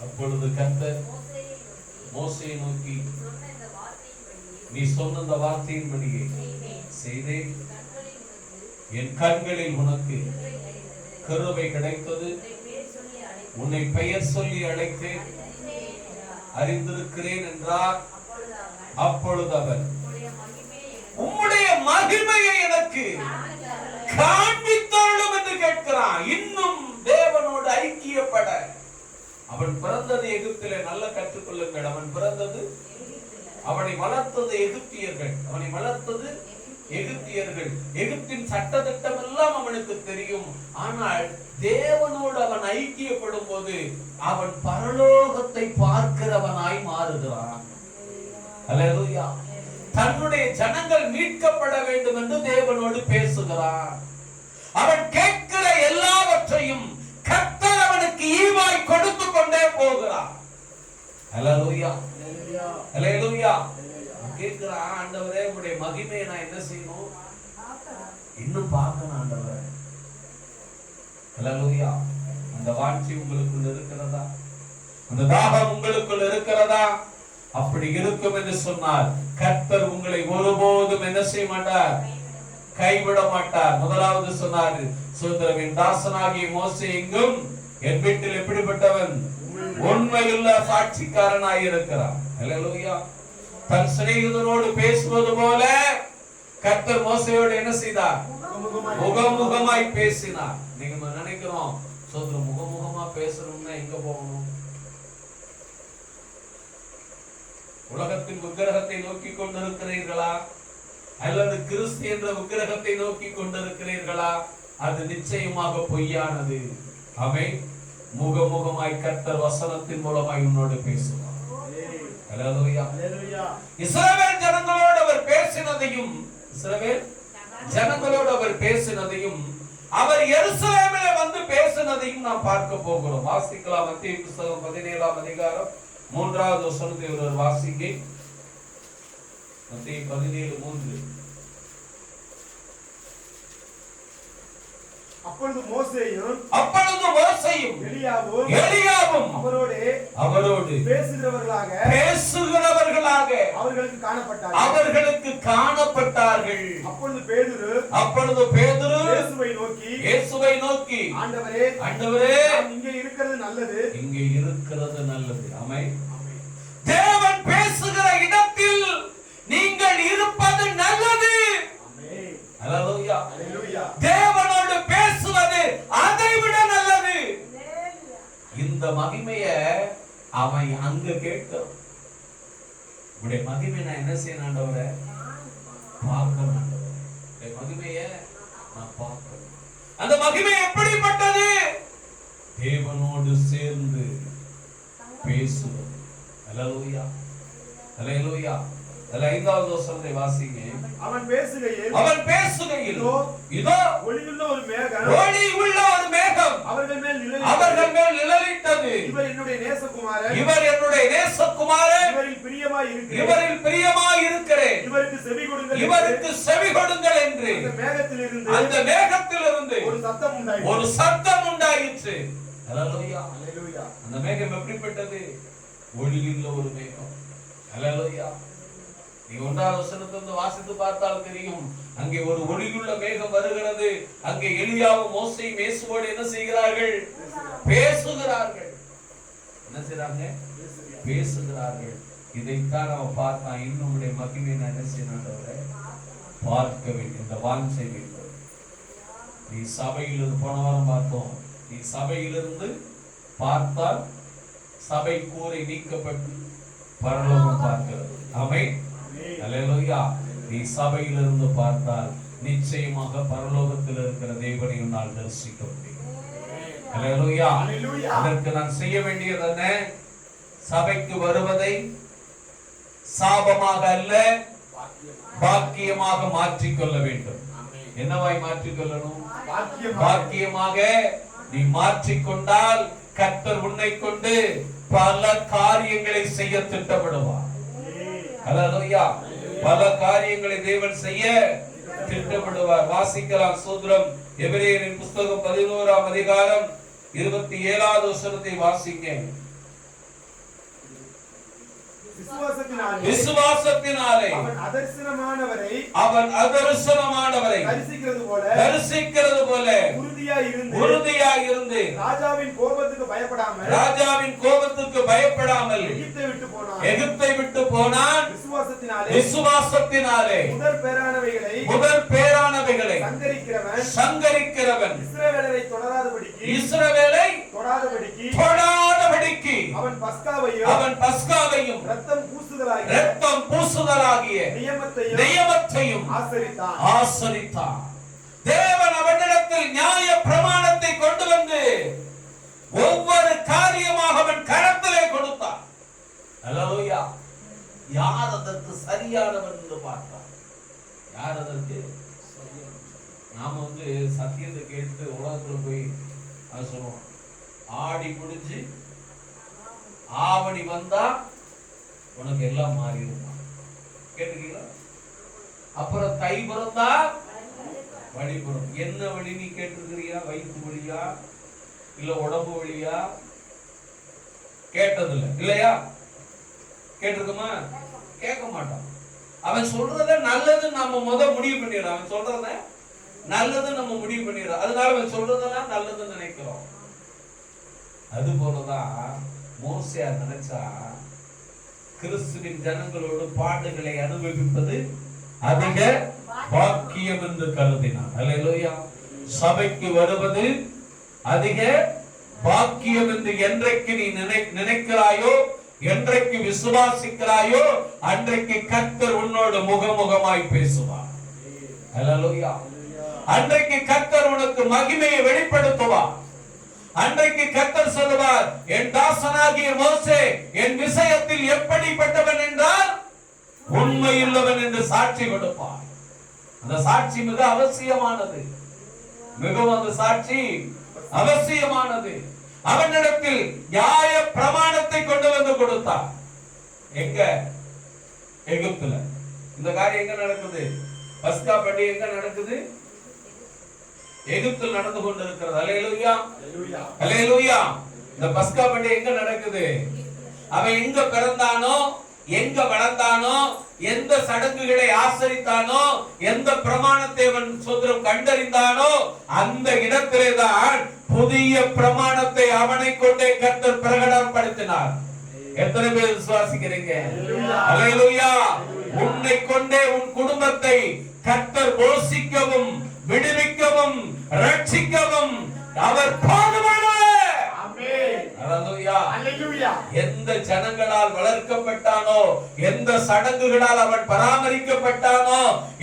அப்பொழுது கர்த்தர் மோசேயை நோக்கி, நீ சொன்ன இந்த வார்த்தையின்படியே செய்தேன், என் கண்களில் உனக்கு கிருபை கிடைத்தது, உன்னை பெயர் சொல்லி அழைத்தேன், அறிந்திருக்கிறேன் என்றார். அப்பொழுது அவர், உம்முடைய மகிமையை எனக்கு காண்பித்தருளும் என்று கேட்கிறான். இன்னும் தேவனோடு ஐக்கியப்பட. அவன் பிறந்தது எகிப்திலே, நல்ல கற்றுக்கொள்ளுங்கள். அவன் பிறந்தது, அவனை வளர்த்தது எகிப்தியர்கள். எகிப்தின் சட்டத்திட்டம் எல்லாம் அவனுக்கு தெரியும். ஆனால் தேவனோடு அவன் ஐக்கியப்படும் போது அவன் பரலோகத்தை பார்க்கிறவனாய் மாறுகிறான். அல்லேலூயா. தன்னுடைய ஜனங்கள் மீட்கப்பட வேண்டும் என்று தேவனோடு பேசுகிறான். அவன் கேட்கிற எல்லாவற்றையும் கர்த்தர் அவனுக்கு ஈவாய் கொடுத்து கொண்டே போகிறான். அல்லேலூயா, அல்லேலூயா. கேட்கிறான், ஆண்டவரே உம்முடைய மகிமையை நான் என்ன செய்யணும்? இன்னும் பார்க்கணும் ஆண்டவரே. அல்லேலூயா. அந்த வாஞ்சை உங்களுக்குள் இருக்கிறதா? அந்த தாகம் உங்களுக்குள் இருக்கிறதா? அப்படி இருக்கும் என்று சொன்னால் கர்த்தர் உங்களை ஒருபோதும் என்ன செய்ய மாட்டார்? கைவிட மாட்டார். முதலாவது சொன்னார், சோதரவின் தாசனாகிய மோசே எங்கும் என் வீட்டில் எப்படிப்பட்டவன்? உண்மையுள்ள சாட்சிக்காரனாய் இருக்கிறான். அல்லேலூயா. தன் சிநேகிதனோடு பேசுவது போல கர்த்தர் மோசேயோடு என்ன செய்தார்? முகமுகமாய் பேசினார். நீங்க நினைக்கிறோம், சோதர முகமுகமா பேசணும்னா எங்க போகணும்? உலகத்தின் விக்கிரகத்தை நோக்கி கொண்டிருக்கிறீர்களா அல்லது கிறிஸ்து என்ற விக்கிரகத்தை நோக்கி கொண்டிருக்கிறீர்களா? அது நிச்சயமாக பொய்யானது. அவை முகமுகமாய் கர்த்தர் வசனத்தின் மூலமாய் உன்னோடு பேசுவார். அல்லேலூயா. இஸ்ரவேல் ஜனங்களோடு அவர் பேசினதையும் அவர் எருசலேமிலே வந்து பேசினதையும் நாம் பார்க்க போகிறோம். வாசிக்கலாம். மத்தேயு புத்தகம் 17ஆம் அதிகாரம் மூன்றாவது வசனத்தை ஒருவர் வாசிங்க. மத்தேயு 17:3. அப்பொழுது மோசேயும் எலியாவும் அவரோடு பேசுகிறவர்களாக அவர்களுக்கு காணப்பட்டார்கள். அப்பொழுது பேதுரு இயேசுவை நோக்கி ஆண்டவரே இங்கே இருக்கிறது நல்லது. ஆமென். தேவன் பேசுகிற இடத்தில் நீங்கள் இருப்பது நல்லது. ஹல்லேலூயா. தேவனோடு பேசுவது அதை விட நல்லது. இந்த மகிமைய அவன் அங்க கேட்கிறான். உடைய மகிமை நான் என்ன செய்யணும் ஆண்டவரே? பார்க்கணும் ஆண்டவரே. உடைய மகிமைய நான் பார்க்கணும். அந்த மகிமை எப்படிப்பட்டது? தேவனோடு சேர்ந்து பேசுவது. ஹல்லேலூயா. ஹல்லேலூயா. 5வது வசனத்தை வாசிங்க. அவன் பேசுகையில் இதோ ஒளியுள்ள ஒரு மேகம் அவர்கள் மேல் நிழலிட்டது. இவர் என்னுடைய நேசகுமாரன், இவரில் பிரியமாய் இருக்கிறேன், இவருக்கு செவி கொடுங்கள் என்று அந்த மேகத்திலிருந்து ஒரு சத்தம் உண்டாயிற்று. ஹல்லேலூயா. அந்த மேகம் எப்படிப்பட்டது? ஒளியுள்ள ஒரு மேகம். ஹல்லேலூயா. நீ 1வது வசனத்திலிருந்து வாசித்து பார்த்தால் தெரியும். அங்கே ஒரு ஒளியுள்ள மேகம் வருகிறது. அங்கே எலியாவும் மோசேயும் இயேசுவோடு என்ன செய்கிறார்கள்? பேசுகிறார்கள். என்ன செய்றாங்க? பேசுகிறார்கள். இதைத்தான் அவன் பார்த்தான். இன்னும் உடைய மகிமை நான் என்ன செய்யணும்? பார்க்க வேண்டும். இந்த வாஞ்சை வேண்டும். நீ சபையிலிருந்து போன வாரம் பார்த்தோம். நீ சபையிலிருந்து பார்த்தால் சபை கூரை நீக்கப்பட்டு பரலோகம் பார்க்கிறது. ஆமென். ஹல்லேலூயா. நீ சபையிலிருந்து பார்த்தால் நிச்சயமாக பரலோகத்தில் இருக்கிற தேவனை உன்னால் தரிசிக்க முடியும். ஹல்லேலூயா. அதற்கு நான் செய்ய வேண்டியது என்ன? சபைக்கு வருவதை சாபமாக அல்ல, பாக்கியமாக மாற்றிக்கொள்ள வேண்டும். என்னவாய் மாற்றிக்கொள்ளணும்? பாக்கியமாக நீ மாற்றிக்கொண்டால் கர்த்தர் உன்னை கொண்டு பல காரியங்களை செய்ய திட்டமிடுவார். ஹல்லேலூயா. பல காரியங்களை தேவன் செய்ய திட்டமிடுவார். வாசிக்கலாம். சூத்திரம். எபிரேயரின் புத்தகம் 11ஆம் அதிகாரம் 27வது வசனத்தை வாசிங்க. விசுவாசத்தினாலே அவன் அதர்சனமானவரை தரிசிக்கிறது போல உறுதியாய் இருந்து ராஜாவின் கோபத்துக்கு பயப்படாமல் எகிப்தை விட்டு போனான். விசுவாசத்தினாலே முதற் பேரானவைகளை சங்கரிக்கிறவன் இஸ்ரவேலை தொடாதபடிக்கு அவன் பஸ்காவையும் இரத்தம் பூசுதலாகிய நியமத்தையும் ஆசரித்தான். தேவன் அவனிடத்தில் நியாய பிரமாணத்தை கொண்டு வந்து ஒவ்வொரு காரியமாக அவன் கரத்திலே கொடுத்தான். ஹல்லேலூயா. யார் அதற்கு சரியானவன் என்று பார்த்தார்? யார் அதற்கு? நாம சத்தியத்தை கேட்டு உலகத்துல போய் அது சொல்லுவோம். ஆடி முடிஞ்சு ஆவணி வந்தா உனக்கு எல்லாம் மாறிடுமா? கேட்டுக்கீங்களா? அப்புறம் தை பிறந்தா வழி பிறந்த. என்ன வழி நீ கேட்டிருக்கிறியா? வயிற்று வழியா இல்ல உடம்பு வழியா? கேட்டதில்லை இல்லையா? கேட்டிருக்குமா? கேட்க மாட்டான். அவன் சொல்றத நல்லது நம்ம முடிவு பண்ணிடுறோம். அவன் சொல்றத நல்லது நம்ம முடிவு பண்ணிடுறோம். அதனால அவன் சொல்றதெல்லாம் நல்லதுன்னு நினைக்கிறோம். அது போலதான் மோசே நினைச்சா கிறிஸ்துவின் ஜனங்களோடு பாடுகளை அனுபவிப்பது அதிக பாக்கியம் என்று கருதினார். அல்லேலூயா. சபைக்கு வருவது அதிக பாக்கியம் என்று என்றைக்கு நீ நினைக்கிறாயோ, என்றைக்கு விசுவாசிக்கிறாயோ, அன்றைக்கு கர்த்தர் உன்னோடு முகமுகமாய் பேசுவார். அல்லேலூயா. அன்றைக்கு கர்த்தர் உனக்கு மகிமையை வெளிப்படுத்துவார். அன்றைக்கு கர்த்தர் சொல்லுவார், என் தாசனாகிய மோசே என் விஷயத்தில் எப்படிப்பட்டவன் என்றால் உண்மையுள்ளவன் என்று சாட்சி கொடுப்பார். அந்த சாட்சி மிக அவசியமானது. மிகவும் அந்த சாட்சி அவசியமானது. அவனிடத்தில் நியாய பிரமாணத்தை கொண்டு வந்து கொடுத்தார். எங்க? எகிப்துல. இந்த காரியம் எங்க நடக்குது? பஸ்கா பண்டிகை எங்க நடக்குது? எகிப்தில் நடந்து கொண்டிருக்கிறது. அல்லேலூயா, அல்லேலூயா. இந்த பஸ்கா பண்டிகை எங்க நடக்குது? அவன் எங்க பிறந்தானோ, எங்க வளர்ந்தானோ, எந்த சடங்குகளை ஆசரித்தானோ, எந்த பிரமாணத்தை அவன் சோதரம் கண்டறிந்தானோ, அந்த இடத்திலே தான் புதிய பிரமாணத்தை அவனை கொண்டே கர்த்தர் பிரகடனப்படுத்தினார். எத்தனை பேர் விசுவாசிக்கிறீங்க? அல்லேலூயா. உன்னை கொண்டே உன் குடும்பத்தை கர்த்தர் போஷிக்கவும் விடுவிக்கவும் ரட்சிக்கவும் அவர் போதுமானவர். ஆமென். அல்லேலூயா, அல்லேலூயா. எந்த ஜனங்களால் வளர்க்கப்பட்டானோ, எந்த சடங்குகளால் அவன் பராமரிக்கப்பட்டானோ,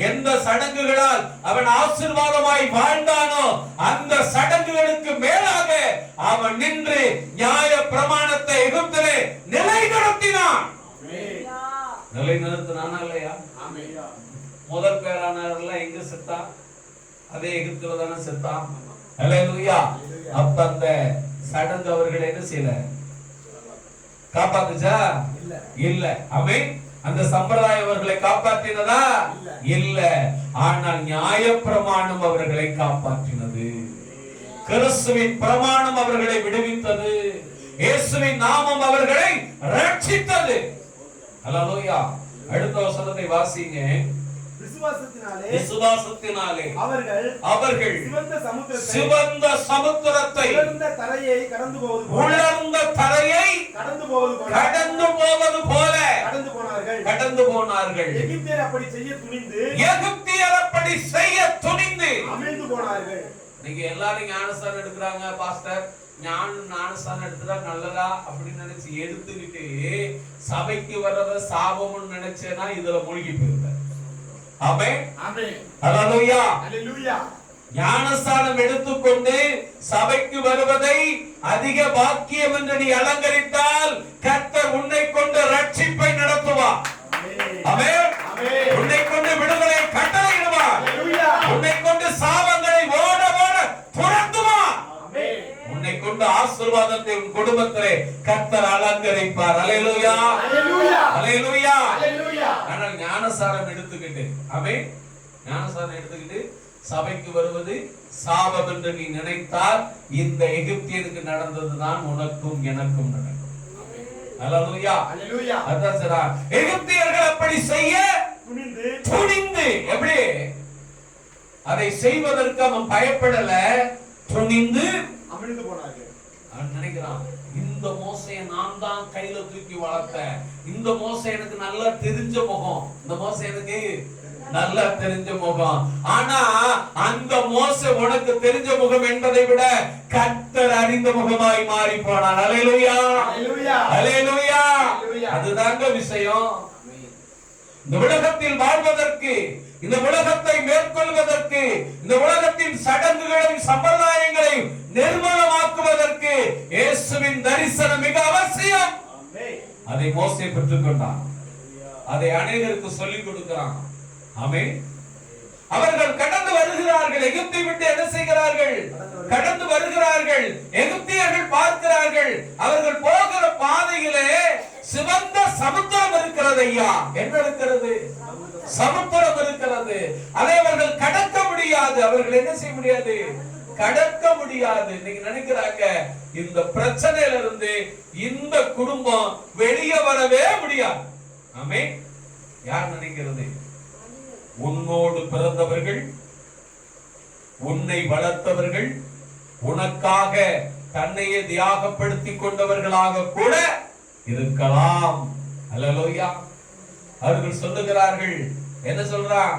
எந்த சடங்குகளால் அவன் ஆசீர்வாதமாய் வாழ்ந்தானோ, அந்த சடங்குகளுக்கு மேலாக அவன் நின்று நியாய பிரமாணத்தை எகிப்திலே நிலைநிறுத்தினான். நிலைநிறுத்தினானா இல்லையா? முதல் பேரானவர்கள் எங்க செத்தான்? அதே எகிப்துல தானே செத்தான். அல்லேலூயா. அப்ப அந்த சடங்கு அவர்கள் என்ன செய்யல? காப்பாத்துச்சா? இல்ல. ஆமென். அந்த சம்பிரதாயம் அவர்களை காப்பாற்றினதா? இல்ல. ஆனால் நியாய பிரமாணம் அவர்களை காப்பாற்றினது. கிறிஸ்துவின் பிரமாணம் அவர்களை விடுவித்தது. இயேசுவின் நாமம் அவர்களை ரட்சித்தது. அல்லேலூயா. அடுத்த வசனத்தை வாசிங்க. விசுவாசத்தினாலே அவர்கள் சிவந்த சமுத்திரத்தை உலர்ந்த தரையை கடந்து போவது போல கடந்து போனார்கள். எகிப்தியர் அப்படி செய்ய துணிந்து அமிழ்ந்து போனார்கள். நீங்க எல்லாரும் ஞானஸ்தானம் எடுக்கிறாங்க பாஸ்டர், ஞானஸ்தானம் எடுத்துட்டா நல்லதா அப்படின்னு நினைச்சு எடுத்துக்கிட்டு சபைக்கு வர்றத சாபம்னு நினைச்சேன்னா இதுல மூழ்கி போயிருக்க. ஆமென், ஆமென், அல்லேலூயா, அல்லேலூயா. ஞானஸ்தானம் எடுத்துக்கொண்டு சபைக்கு வருவதை அதிக பாக்கியம் என்று நீ அலங்கரித்தால் கர்த்தர் உன்னை கொண்டு ரட்சிப்பை நடத்துவார். ஆமென், ஆமென். உன்னை கொண்டு விடுதலை கட்டளையிடுவார். உன்னை கொண்டு சாபங்களை ஓட ஓட துரத்துவார். ஆமென். உன்னை கொண்டு ஆசீர்வாதத்தை உன் குடும்பத்திலே கர்த்தர் அலங்கரிப்பார். அல்லேலூயா, அல்லேலூயா, அல்லேலூயா, அல்லேலூயா. ஆனால் ஞானஸ்தானம் எடுத்துக்கிட்டு, ஆமென், ஞானஸ்தானம் எடுத்துக்கிட்டு சபைக்கு வருவது சாபம் என்று நீ நினைத்தால் இந்த எகிப்தியருக்கு நடந்ததுதான் உனக்கும் எனக்கும் நடக்கும். அல்லேலூயா, அல்லேலூயா. அதான் சரா எகிப்தியர்கள் அப்படி செய்ய துணிந்து எப்படி அதை செய்வதற்கு அவன் பயப்படல, துணிந்து அமிழ்ந்து போனார்கள். அவன் நினைக்கிறான், இந்த மோசையை நான் தான் கையில தூக்கி வளர்த்தேன், இந்த மோசை எனக்கு நல்லா தெரிஞ்ச முகம், இந்த மோசை எனக்கு நல்லா தெரிஞ்ச முகம். ஆனா அந்த மோசே உனக்கு தெரிஞ்ச முகம் என்பதை விட கர்த்தர் அறிந்த முகமாய் மாறி போனான். அல்லேலூயா, அல்லேலூயா, அல்லேலூயா. அதுதாங்க விஷயம். இந்த உலகத்தில் வாழ்வதற்கு, இந்த உலகத்தை மேற்கொள்வதற்கு, இந்த உலகத்தின் சடங்குகளையும் சம்பிரதாயங்களையும் நிர்மூலமாக்குவதற்கு இயேசுவின் தரிசனம் மிக அவசியம். அதை மோசே பெற்றுக்கொண்டான், அதை அநேகருக்கு சொல்லிக் கொடுக்கிறான். ஆமென். அவர்கள் கடந்து வருகிறார்கள், எகிப்தை விட்டு என்ன செய்கிறார்கள்? கடந்து வருகிறார்கள். எகிப்தியர்கள் பார்க்கிறார்கள், அவர்கள் போகிற பாதையிலே சிவந்த சமுத்திரம் இருக்கிறது. ஐயா, என்ன இருக்கிறது? சமுத்திரம் இருக்கிறது. அதை அவர்கள் கடக்க முடியாது. அவர்கள் என்ன செய்ய முடியாது? கடக்க முடியாது. நீங்க நினைக்கிறாங்க இந்த பிரச்சனையில இருந்து இந்த குடும்பம் வெளியே வரவே முடியாது. ஆமென். யார் நினைக்கிறது? உன்னோடு பிறந்தவர்கள், உன்னை வளர்த்தவர்கள், உனக்காக தன்னையே தியாகப்படுத்திக் கொண்டவர்களாக கூட இருக்கலாம். அல்லேலூயா. அவர்கள் சொல்லுகிறார்கள், என்ன சொல்றான்?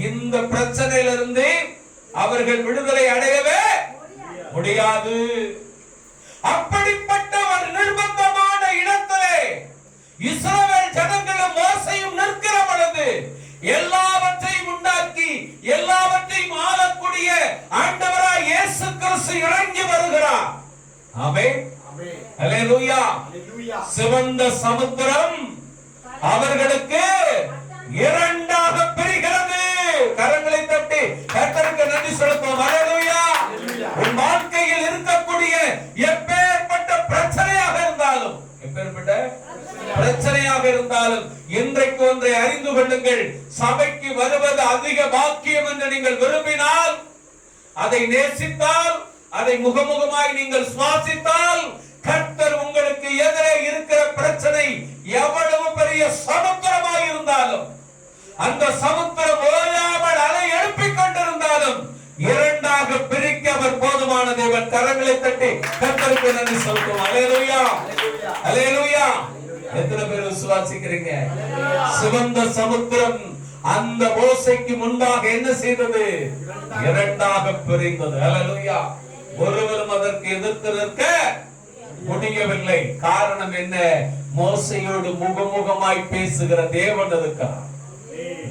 இந்த பிரச்சனையிலிருந்து அவர்கள் விடுதலை அடையவே முடியாது. அப்படிப்பட்ட ஒரு நிர்பந்தமான இடத்திலே இஸ்ரவேல் ஜனங்களும் மோசேயும் நிற்கிற பொழுது எல்லாவற்றையும் உண்டாக்கி எல்லாவற்றையும் ஆளக்கூடிய ஆண்டவராய் இயேசு கிறிஸ்து இறங்கி வருகிறார். ஆமென், ஆமென், அல்லேலூயா, அல்லேலூயா. சிவந்த சமுத்திரம் அவர்களுக்கு இரண்டாக பிரிகிறது. கரங்களை தட்டி கர்த்தருக்கு நன்றி செலுத்துவோம். அல்லேலூயா. உன் வாழ்க்கையில் இருக்கக்கூடிய எப்பேற்பட்ட பிரச்சனையாக இருந்தாலும், எப்பேற்பட்ட கொள்ளுங்கள். சபைக்கு வருவது அதிக பாக்கியம் என்று நீங்கள் விரும்பினால், அதை நேசித்தால், அதை முகமுகமாய் நீங்கள் சுவாசித்தால், கர்த்தர் உங்களுக்கு எதிரே இருக்கிற பிரச்சனை எவ்வளவு பெரிய சமுத்திரமாய் இருந்தாலும், அந்த சமுத்திரம் ஓயாமல் அலை எழுப்பிக் கொண்டிருந்தாலும் இரண்டாக பிரிக்க அவர் போதுமான தேவன். கரங்களை தட்டி கர்த்தருக்கு நன்றி சொல்லுவோம். அல்லேலூயா, அல்லேலூயா. எத்தனை பேர் விசுவாசிக்கிறீங்க? சிவந்த சமுத்திரம் அந்த மோசைக்கு முன்பாக என்ன செய்தது? இரண்டாக பிரிந்தது. அல்லேலூயா. ஒருவரும் அதற்கு எதிர்த்து நிற்க முடியவில்லை. காரணம் என்ன? மோசையோடு முகமுகமாய் பேசுகிற தேவன் இருக்கிறார்.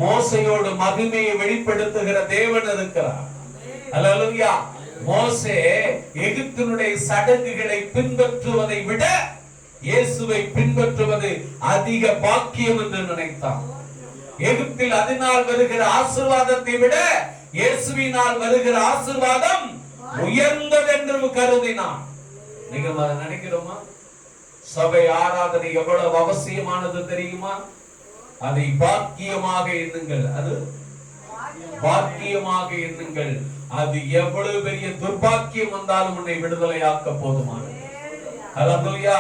மோசையோடு மகிமையை வெளிப்படுத்துகிற தேவன் இருக்கிறார். அல்லேலூயா. மோசே எகிப்தினுடைய சடங்குகளை பின்பற்றுவதை விட இயேசுவை பின்பற்றுவது அதிக பாக்கியம் என்று நினைத்தான். எகிப்தில் அதனால் வருகிற ஆசீர்வாதத்தை விட இயேசுவினால் வருகிற ஆசீர்வாதம் உயர்ந்தது என்று கருதினான். நீங்க அதை நினைக்கிறோமா? சபை ஆராதனை எவ்வளவு அவசியமானது தெரியுமா? அதை பாக்கியமாக எண்ணுங்கள். அது பாக்கியமாக எண்ணுங்கள். அது எவ்வளவு பெரிய துர்பாக்கியம் வந்தாலும் உன்னை விடுதலையாக்க போதுமானது. அல்லேலூயா.